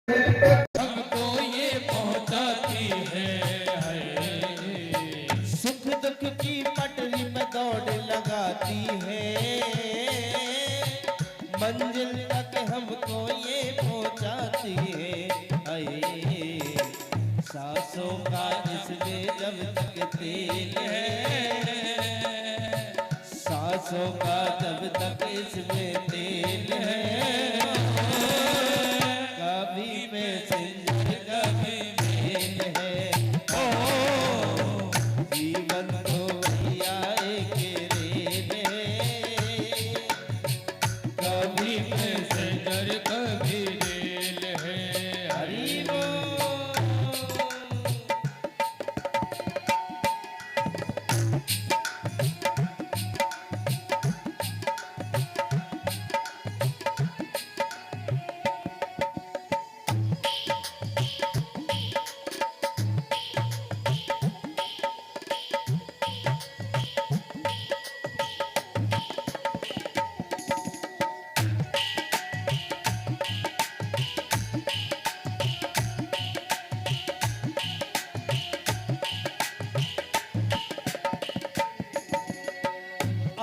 हमको ये पहुंचाती है। सुख दुख की पटरी में दौड़ लगाती है, मंजिल तक हमको ये पहुंचाती है। सांसों का इसमें जब तक तेल है, सांसों का जब तक इसमें तेल है, कभी पैसेंजर कभी मेल है। ओ जीवन तो भैया एक रेल है, कभी पैसेंजर कभी रेल है। हरी बोल।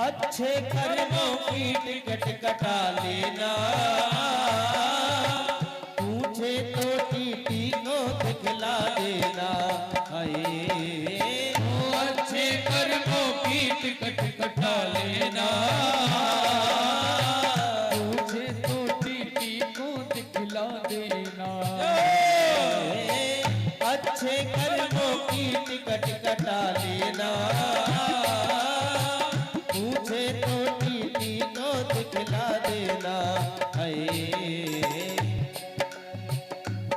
अच्छे कर्मों की टिकट कटा लेना, पूछे तो टीटी को दिखला देना। अच्छे कर्मों की टिकट कटा लेना, पूछे तो टीटी को दिखला देना। अच्छे कर्मों की टिकट कटा लेना, पूछे तो टीटी को दिखला देना।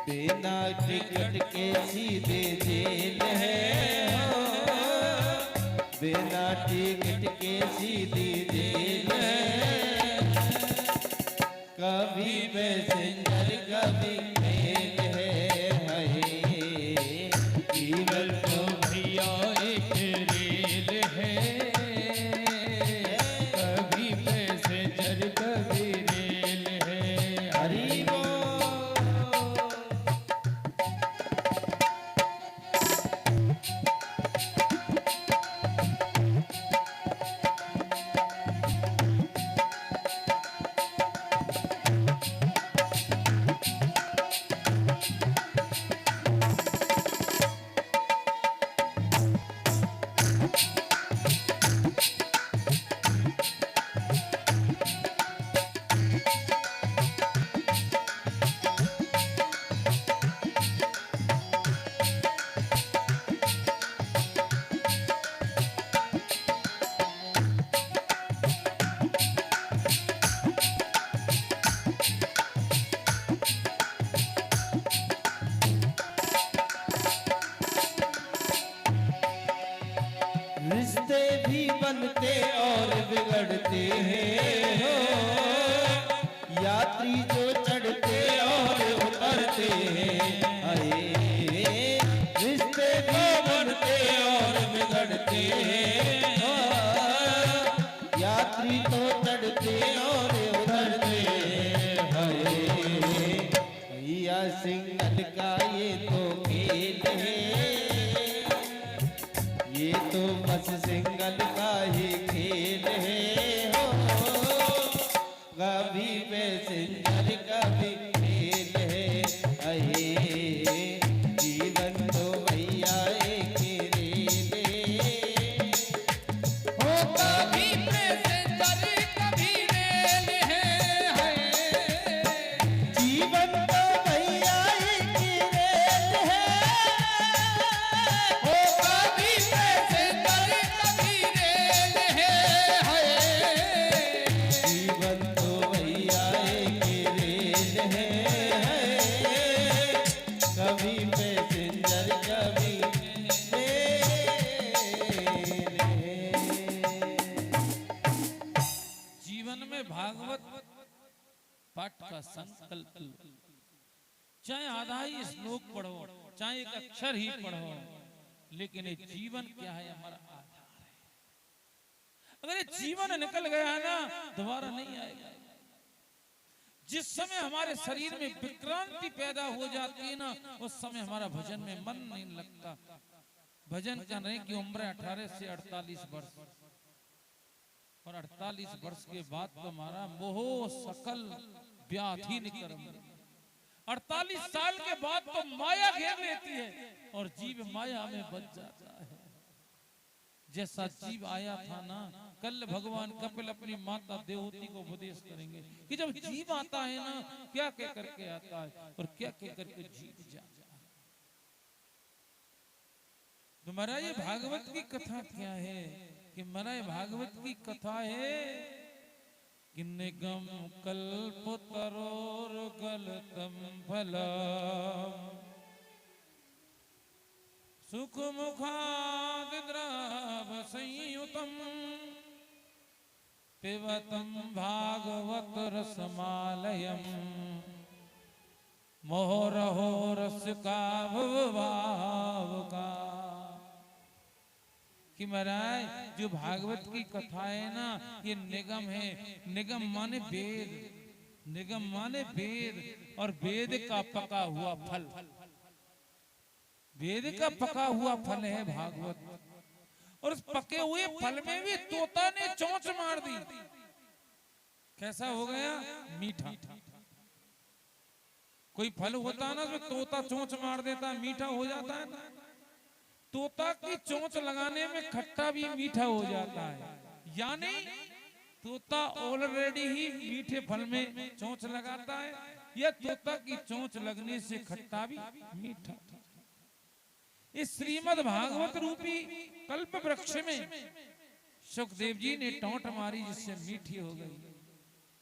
बिना टिकट के सीधे जेल है, बिना टिकट के सीधी जेल है, कभी पैसेंजर कभी मेल है। जीवन तो भैया एक रेल है, कभी पैसेंजर कभी रेल है। हरी बोल। रिश्ते भी बनते और बिगड़ते हैं, यात्री जो चढ़ते और उतरते हैं। रिश्ते भी बनते और बिगड़ते हैं, यात्री तो चढ़ते और उतरते हैं। भैया सिंगल का ये तो खेल है, ये तो बस सिंगल का ही खेल है। कभी पैसेंजर कभी खेल है। जीवन तो भैया एक रेल है, कभी पैसेंजर कभी रेल है। जीवन तो भैया एक रेल है, कभी पैसेंजर कभी रेल है। जीवन तो भैया एक रेल है, कभी पैसेंजर कभी रेल है। जीवन में भागवत पाठ का संकल्प लो, चाहे आधा ही श्लोक पढ़ो, चाहे एक अक्षर ही पढ़ो, लेकिन ये जीवन क्या है, हमारा आधार है। अगर ये जीवन निकल गया है ना, दोबारा नहीं आएगा। जिस समय हमारे शरीर में विक्रांति पैदा हो जाती है ना, उस समय हमारा भजन में मन नहीं लगता। भजन करने की उम्र है 18 से 48 वर्ष, और 48 वर्ष के बाद तो हमारा मोह सकल व्याधि कर्म। 48 साल के बाद तो माया घेर लेती है और जीव माया में बच जाता है। जैसा जीव आया था ना, कल भगवान कपिल अपनी माता देवहूति को उपदेश करेंगे कि जब जीव आता है ना, क्या क्या करके आता है और क्या क्या करके जीव जाता है। तो महाराज ये भागवत की कथा क्या है कि महाराज भागवत की कथा है कि निगम कल्प तरोर गलतम फलम सुख मुखादिद्राव संयुतम पिबतम भागवत रसमालयम मोहरहो रस का भाव का। कि महाराज जो भागवत की कथा है ना, ये निगम है। निगम माने वेद, निगम माने वेद, और वेद का पका हुआ फल। वेद का पका हुआ फल है भागवत। और उस पके हुए फल में भी तोता ने चोंच मार दी। कैसा हो गया? मीठा। कोई फल होता है ना, उसमें तोता चोंच मार देता है, मीठा हो जाता है। तोता की चोंच लगाने में खट्टा भी मीठा हो जाता है। यानी तोता ऑलरेडी ही मीठे फल में चोंच लगाता है, या तोता की चोंच लगने से खट्टा भी मीठा। इस श्रीमद् भागवत रूपी कल्प वृक्ष में सुखदेव जी ने टोंट मारी, जिससे मीठी हो गई।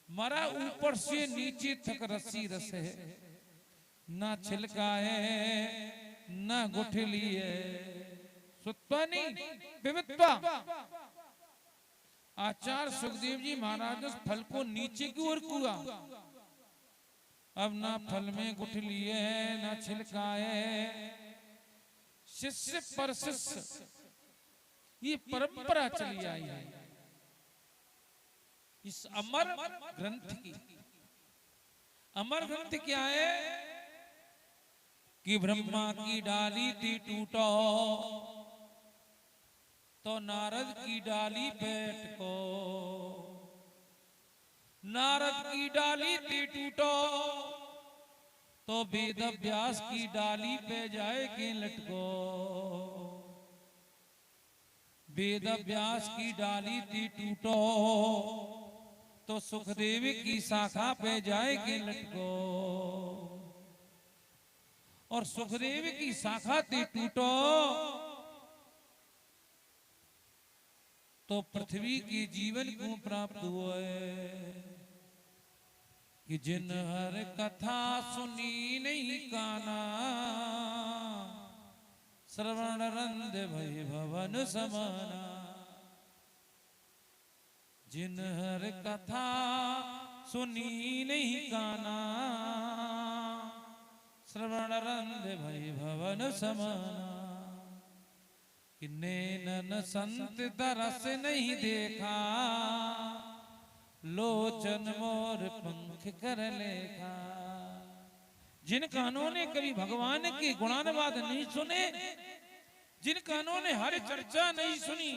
मरा ऊपर से नीचे तक रसी रस है, ना छिलका है ना गुठली है, सुत्वा नहीं विविधता। आचार्य सुखदेव जी महाराज उस फल को नीचे की ओर कुआ। अब ना फल में गुठली है ना छिलका है। शिष्य पर शिष्य ये परंपरा चली आई है इस अमर ग्रंथ की। अमर ग्रंथ क्या है कि ब्रह्मा की डाली थी टूटो तो नारद की डाली बैठ को, नारद की डाली थी टूटो तो वेद व्यास की डाली पे जाए के लटको। वेद व्यास की डाली थी टूटो तो सुखदेव की शाखा पे जाए के लटको। और सुखदेव की शाखा थी टूटो तो पृथ्वी की जीवन को प्राप्त हुए। कि जिन हर कथा सुनी नहीं काना, श्रवण रंद भय भवन समाना। जिन हर कथा सुनी नहीं काना, श्रवण रंद भय भवन समाना। कि नैनन संत दरस नहीं देखा, लोचन मोर पंख कर लेखा। जिन कानों ने कभी भगवान के गुणानुवाद नहीं सुने, जिन कानों ने हर चर्चा नहीं सुनी,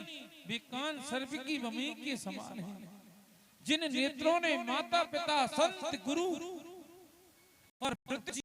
वे कान सर्प की भूमि के समान हैं। जिन नेत्रों ने माता पिता संत गुरु और पृथ्वी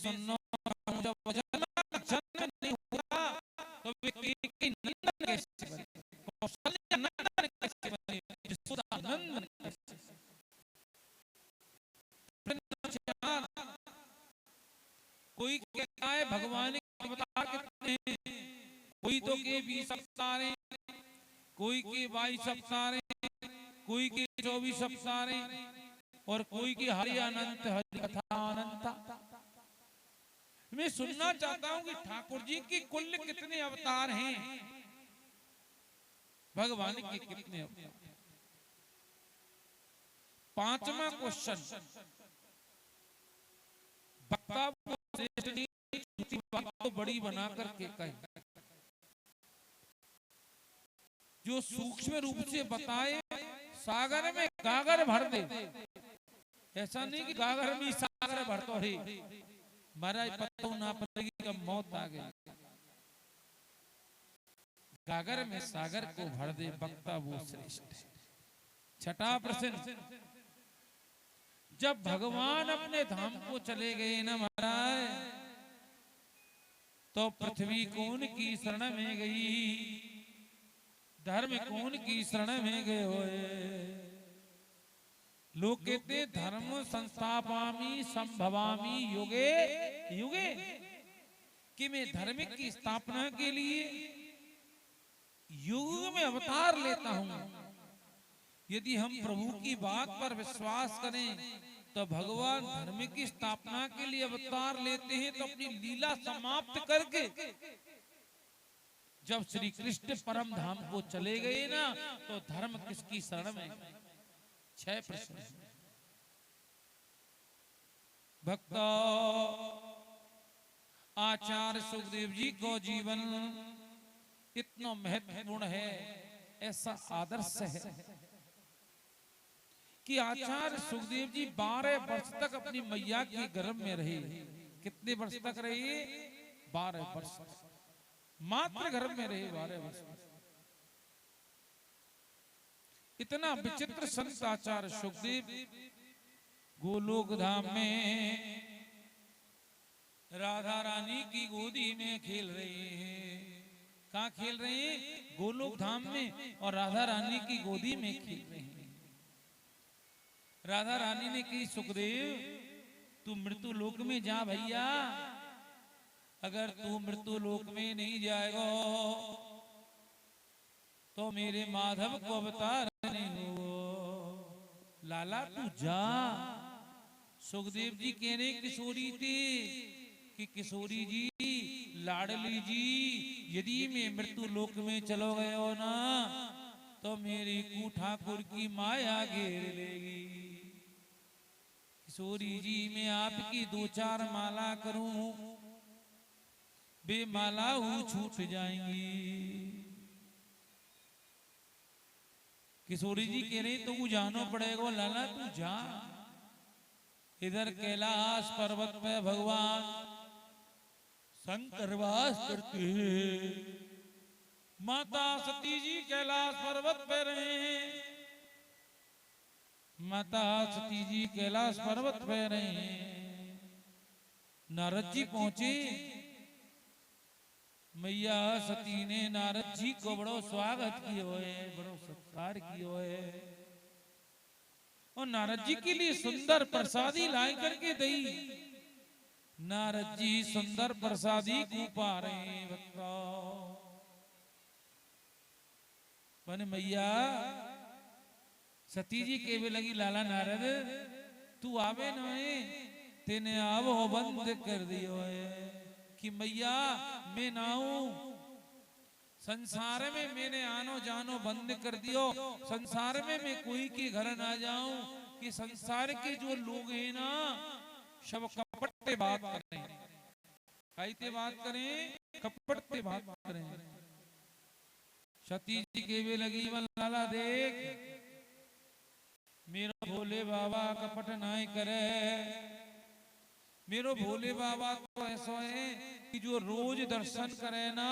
सुनो जब जन्म नहीं हुआ तो वे केकई नंदन कैसे बने, कौशल्या नंदन कैसे बने, यशोदा नंदन कैसे बने। कोई कहता है भगवान के अवतार कितने हैं, कोई तो के 20 अवतार हैं, कोई के 22 अवतार हैं, कोई के 24 अवतार हैं, और कोई की हरि अनंत हरि कथा अनंता। मैं सुनना चाहता हूं कि ठाकुर जी की कुल कितने अवतार हैं, भगवान के कितने अवतार। पांचवा क्वेश्चन, वक्ता को श्रेष्ठ नहीं, छोटी बात को बड़ी बना करके कहे, जो सूक्ष्म रूप से बताए सागर में गागर भर दे। ऐसा नहीं कि गागर में सागर भर तो है, महाराज पत्तों ना पड़ेगी कब मौत आ गई। गागर में सागर को भर दे, वक्ता वो श्रेष्ठ है। छठा प्रश्न, जब भगवान अपने धाम को चले गए ना महाराज, तो पृथ्वी कौन की शरण में गई, धर्म कौन की शरण में गए होए। लोग कहते धर्म संस्थापामि संभवामि युगे युगे, कि मैं धर्म की स्थापना के लिए युग में अवतार लेता हूं। यदि हम प्रभु की बात पर विश्वास करें तो भगवान धर्म की स्थापना के लिए अवतार लेते हैं, तो अपनी लीला समाप्त करके जब श्री कृष्ण परम धाम को चले गए ना, तो धर्म किसकी शरण में। 6 प्रश्न। भक्त आचार्य सुखदेव जी को जीवन इतना महत्वपूर्ण है, ऐसा आदर्श है कि आचार्य सुखदेव जी 12 वर्ष तक अपनी मैया के गर्भ में रहे। कितने वर्ष तक रहे? 12 वर्ष मात्र गर्भ में रहे, 12 वर्ष। इतना विचित्र संत आचार्य सुखदेव गोलोक धाम में राधा रानी की गोदी में खेल रहे हैं। कहाँ खेल रहे हैं? गोलोक धाम में, और राधा रानी की गोदी में खेल रहे हैं। राधा रानी ने कही, सुखदेव तू मृत्यु लोक में जा भैया, अगर तू मृत्यु लोक में नहीं जाएगा तो मेरे माधव को अवतार नहीं हो। लाला तू जा। सुखदेव जी कहने किशोरी थे कि किशोरी जी, लाडली जी, यदि मैं मृत्यु लोक में चलो गए हो ना, तो मेरी को ठाकुर की माया घेर लेगी। किशोरी जी, मैं आपकी 2-4 माला करूं, बेमाला छूट जाएंगी। किशोरी जी कह रही तो जानो पड़ेगा। लाला तू जा। इधर कैलाश पर्वत पे भगवान शंकर वास करते हैं। माता सती जी कैलाश पर्वत पे रहे हैं। माता सती जी कैलाश पर्वत पे रहे हैं। नारद जी पहुंचे। मैया सती ने नारद जी को बड़ो स्वागत किया है, बड़ो सत्कार किया है, और नारद जी के लिए सुंदर प्रसादी लाई करके दी। नारद जी सुंदर प्रसादी को पा रहे भक्तों। बने मैया सती जी के भी लगी, लाला नारद तू आवे न, तेने आवो बंद कर दियो है कि मैया मैं ना हूं। संसार में मैंने आनो जानो बंद कर दियो। संसार में मैं कोई के घर ना जाऊं कि संसार के जो लोग हैं ना, सब कपट पे बात करें, कैसे बात करें, कपट पे बात करें। सती जी के भी लगी, लाला देख मेरो भोले बाबा कपट नहीं करे। मेरो भोले बाबा तो ऐसा है कि जो रोज दर्शन करे ना,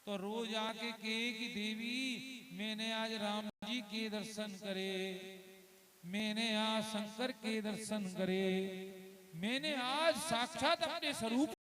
तो रोज आके कहे कि देवी मैंने आज राम जी के दर्शन करे, मैंने आज शंकर के दर्शन करे, मैंने आज साक्षात अपने स्वरूप